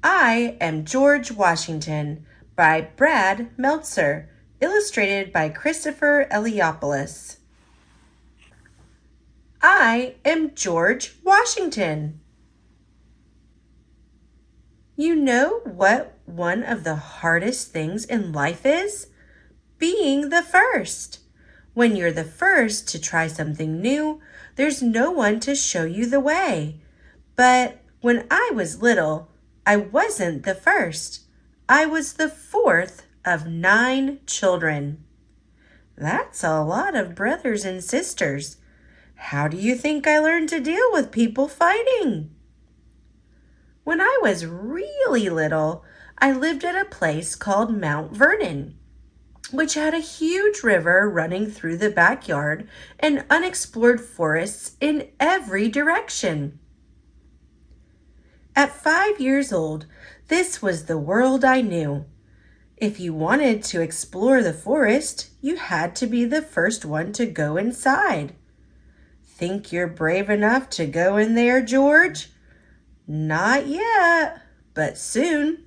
I Am George Washington by Brad Meltzer, illustrated by Christopher Eliopoulos. I am George Washington. You know what one of the hardest things in life is? Being the first. When you're the first to try something new, there's no one to show you the way. But when I was little, I wasn't the first. I was the fourth of 9 children. That's a lot of brothers and sisters. How do you think I learned to deal with people fighting? When I was really little, I lived at a place called Mount Vernon, which had a huge river running through the backyard and unexplored forests in every direction. At 5 years old, this was the world I knew. If you wanted to explore the forest, you had to be the first one to go inside. Think you're brave enough to go in there, George? Not yet, but soon.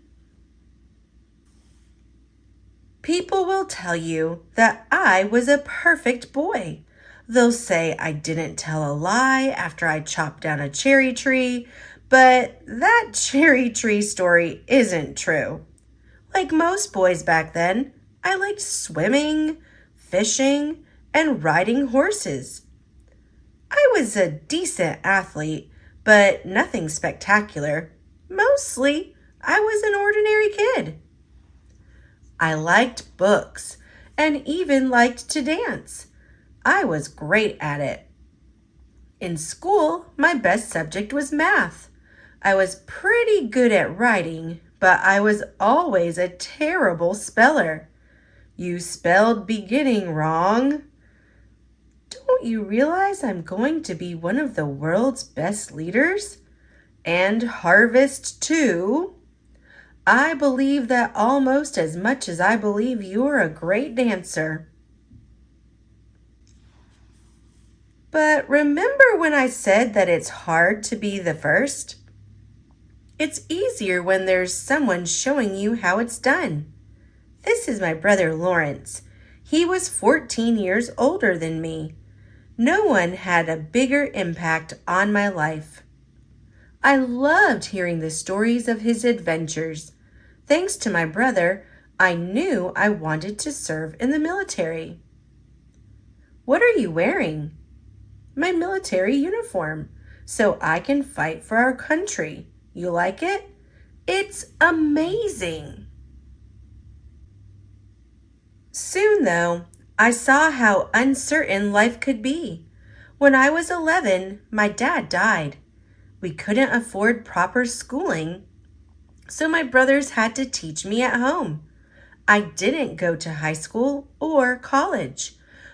People will tell you that I was a perfect boy. They'll say I didn't tell a lie after I chopped down a cherry tree, but that cherry tree story isn't true. Like most boys back then, I liked swimming, fishing, and riding horses. I was a decent athlete, but nothing spectacular. Mostly, I was an ordinary kid. I liked books and even liked to dance. I was great at it. In school, my best subject was math. I was pretty good at writing, but I was always a terrible speller. You spelled beginning wrong. Don't you realize I'm going to be one of the world's best leaders? And harvest too. I believe that almost as much as I believe you're a great dancer. But remember when I said that it's hard to be the first? It's easier when there's someone showing you how it's done. This is my brother Lawrence. He was 14 years older than me. No one had a bigger impact on my life. I loved hearing the stories of his adventures. Thanks to my brother, I knew I wanted to serve in the military. What are you wearing? My military uniform, so I can fight for our country. You like it? It's amazing. Soon, though, I saw how uncertain life could be. When I was 11, my dad died. We couldn't afford proper schooling, so my brothers had to teach me at home. I didn't go to high school or college,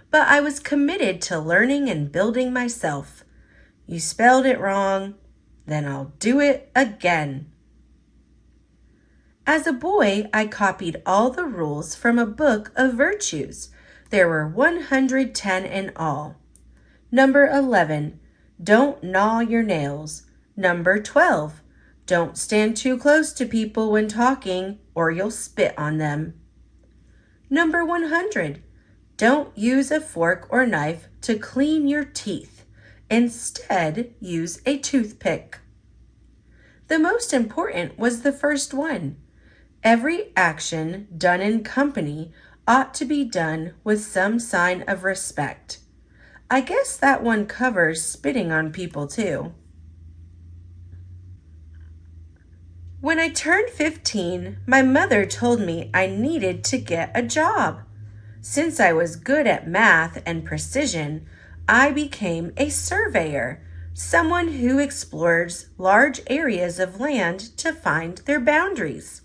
but I was committed to learning and building myself. You spelled it wrong, then I'll do it again. As a boy, I copied all the rules from a book of virtues. There were 110 in all. Number 11, don't gnaw your nails. Number 12, don't stand too close to people when talking or you'll spit on them. Number 100, don't use a fork or knife to clean your teeth. Instead, use a toothpick. The most important was the first one. Every action done in company ought to be done with some sign of respect. I guess that one covers spitting on people too. When I turned 15, my mother told me I needed to get a job. Since I was good at math and precision, I became a surveyor, someone who explores large areas of land to find their boundaries.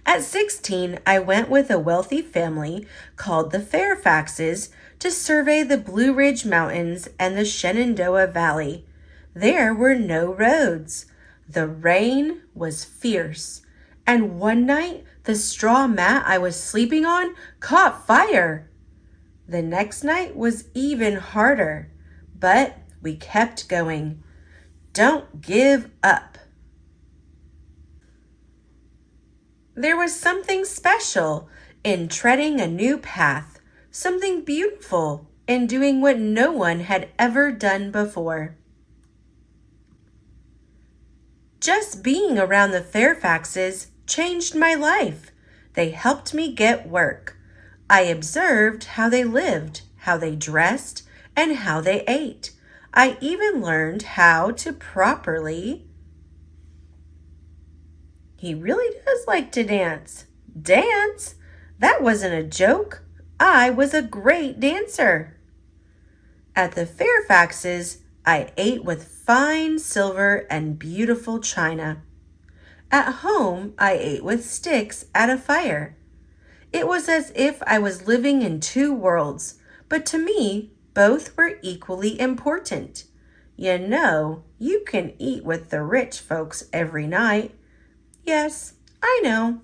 At 16, I went with a wealthy family called the Fairfaxes to survey the Blue Ridge Mountains and the Shenandoah Valley. There were no roads. The rain was fierce, and one night the straw mat I was sleeping on caught fire. The next night was even harder, but we kept going. Don't give up. There was something special in treading a new path, something beautiful in doing what no one had ever done before. Just being around the Fairfaxes changed my life. They helped me get work. I observed how they lived, how they dressed, and how they ate. I even learned how to properly. He really does like to dance. Dance? That wasn't a joke. I was a great dancer. At the Fairfaxes, I ate with fine silver and beautiful china. At home, I ate with sticks at a fire. It was as if I was living in two worlds, but to me, both were equally important. You know, you can eat with the rich folks every night. Yes, I know.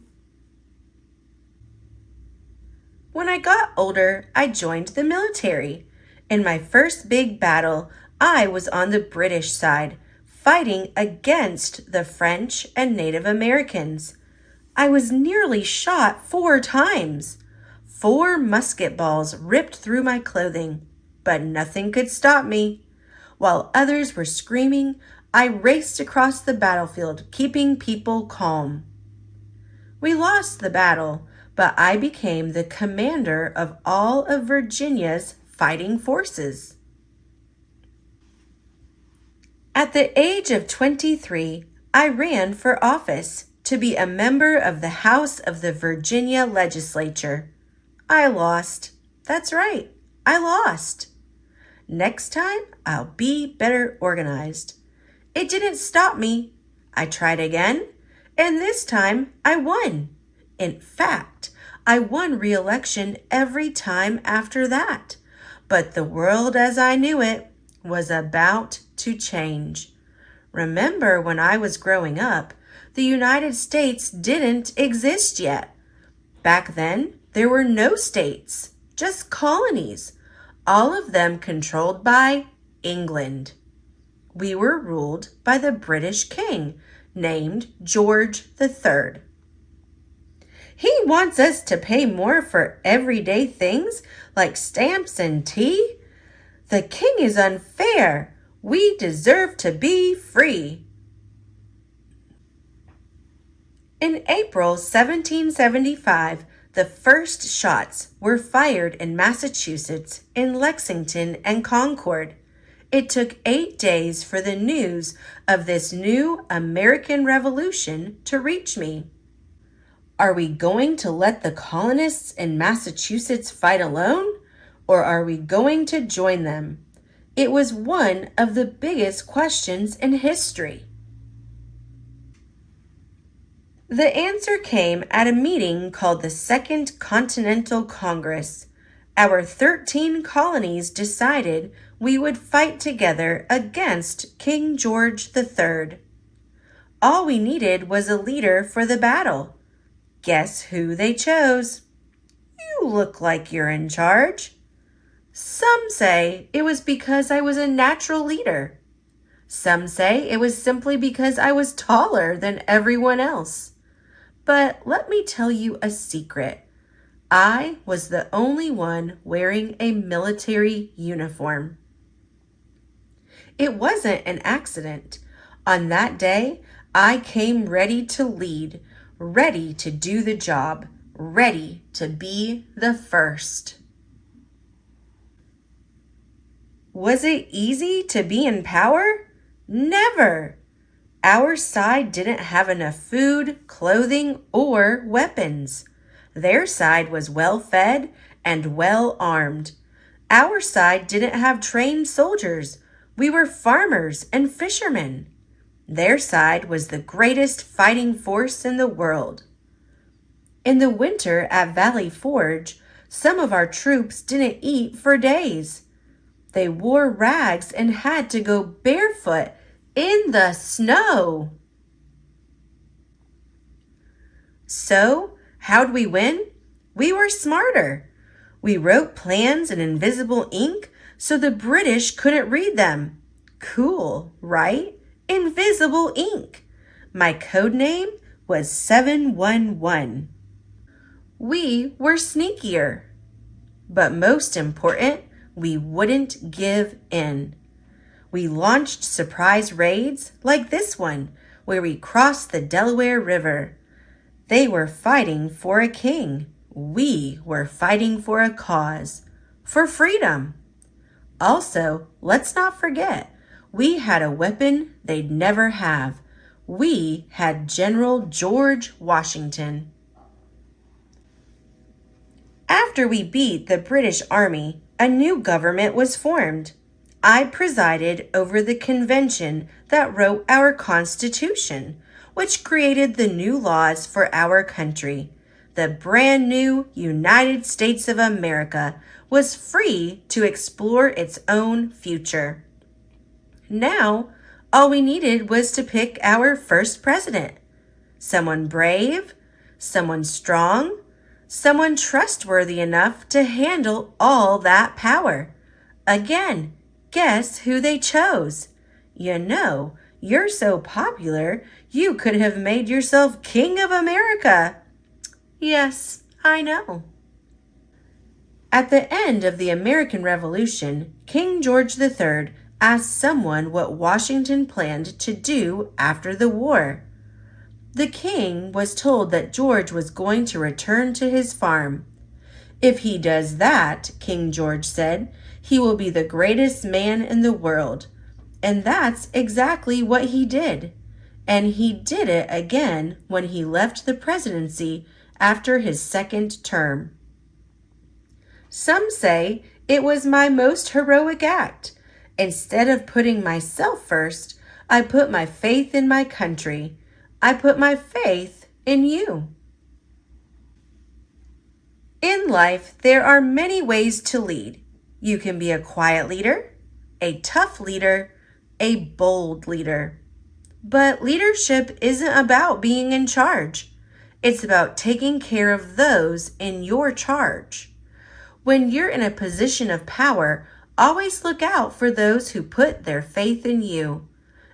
When I got older, I joined the military. In my first big battle, I was on the British side, fighting against the French and Native Americans. I was nearly shot 4 times. 4 musket balls ripped through my clothing, but nothing could stop me. While others were screaming, I raced across the battlefield, keeping people calm. We lost the battle, but I became the commander of all of Virginia's fighting forces. At the age of 23, I ran for office to be a member of the House of the Virginia Legislature. I lost. That's right, I lost. Next time, I'll be better organized. It didn't stop me. I tried again, and this time I won. In fact, I won re-election every time after that. But the world as I knew it was about to change. Remember when I was growing up, the United States didn't exist yet. Back then, there were no states, just colonies, all of them controlled by England. We were ruled by the British king named George III. He wants us to pay more for everyday things like stamps and tea. The king is unfair. We deserve to be free. In April 1775, the first shots were fired in Massachusetts, in Lexington and Concord. It took 8 days for the news of this new American Revolution to reach me. Are we going to let the colonists in Massachusetts fight alone, or are we going to join them? It was one of the biggest questions in history. The answer came at a meeting called the Second Continental Congress. Our 13 colonies decided we would fight together against King George III. All we needed was a leader for the battle. Guess who they chose? You look like you're in charge. Some say it was because I was a natural leader. Some say it was simply because I was taller than everyone else. But let me tell you a secret. I was the only one wearing a military uniform. It wasn't an accident. On that day, I came ready to lead, ready to do the job, ready to be the first. Was it easy to be in power? Never. Our side didn't have enough food, clothing, or weapons. Their side was well fed and well armed. Our side didn't have trained soldiers. We were farmers and fishermen. Their side was the greatest fighting force in the world. In the winter at Valley Forge, some of our troops didn't eat for days. They wore rags and had to go barefoot in the snow. So, how'd we win? We were smarter. We wrote plans in invisible ink so the British couldn't read them. Cool, right? Invisible ink. My code name was 711. We were sneakier. But most important, we wouldn't give in. We launched surprise raids like this one, where we crossed the Delaware River. They were fighting for a king. We were fighting for a cause, for freedom. Also, let's not forget, we had a weapon they'd never have. We had General George Washington. After we beat the British Army, a new government was formed. I presided over the convention that wrote our Constitution, which created the new laws for our country. The brand new United States of America was free to explore its own future. Now, all we needed was to pick our first president. Someone brave, someone strong, someone trustworthy enough to handle all that power. Again, guess who they chose? You know, you're so popular, you could have made yourself King of America. Yes, I know. At the end of the American Revolution, King George III asked someone what Washington planned to do after the war. The king was told that George was going to return to his farm. If he does that, King George said, he will be the greatest man in the world. And that's exactly what he did. And he did it again when he left the presidency after his second term. Some say it was my most heroic act. Instead of putting myself first, I put my faith in my country. I put my faith in you. In life, there are many ways to lead. You can be a quiet leader, a tough leader, a bold leader. But leadership isn't about being in charge. It's about taking care of those in your charge. When you're in a position of power, always look out for those who put their faith in you.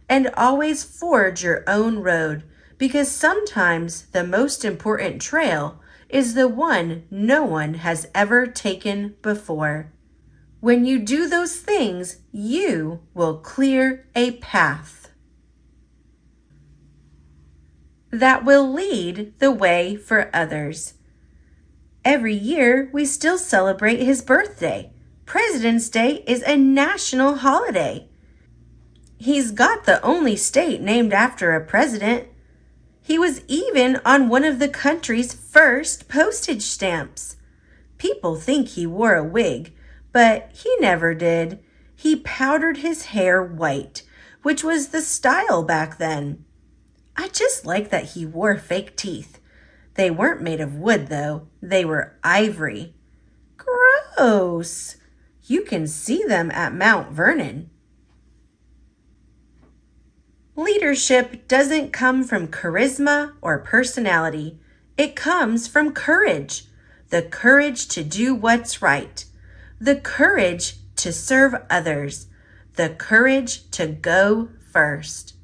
And always forge your own road, because sometimes the most important trail is the one no one has ever taken before. When you do those things, you will clear a path that will lead the way for others. Every year, we still celebrate his birthday. President's Day is a national holiday. He's got the only state named after a president. He was even on one of the country's first postage stamps. People think he wore a wig, but he never did. He powdered his hair white, which was the style back then. I just like that he wore fake teeth. They weren't made of wood, though. They were ivory. Gross! You can see them at Mount Vernon. Leadership doesn't come from charisma or personality. It comes from courage. The courage to do what's right. The courage to serve others. The courage to go first.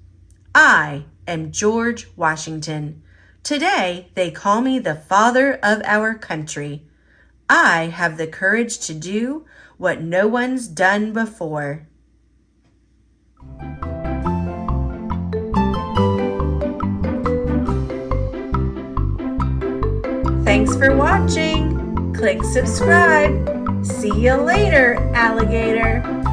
I am George Washington. Today, they call me the father of our country. I have the courage to do what no one's done before. Thanks for watching. Click subscribe. See you later, alligator.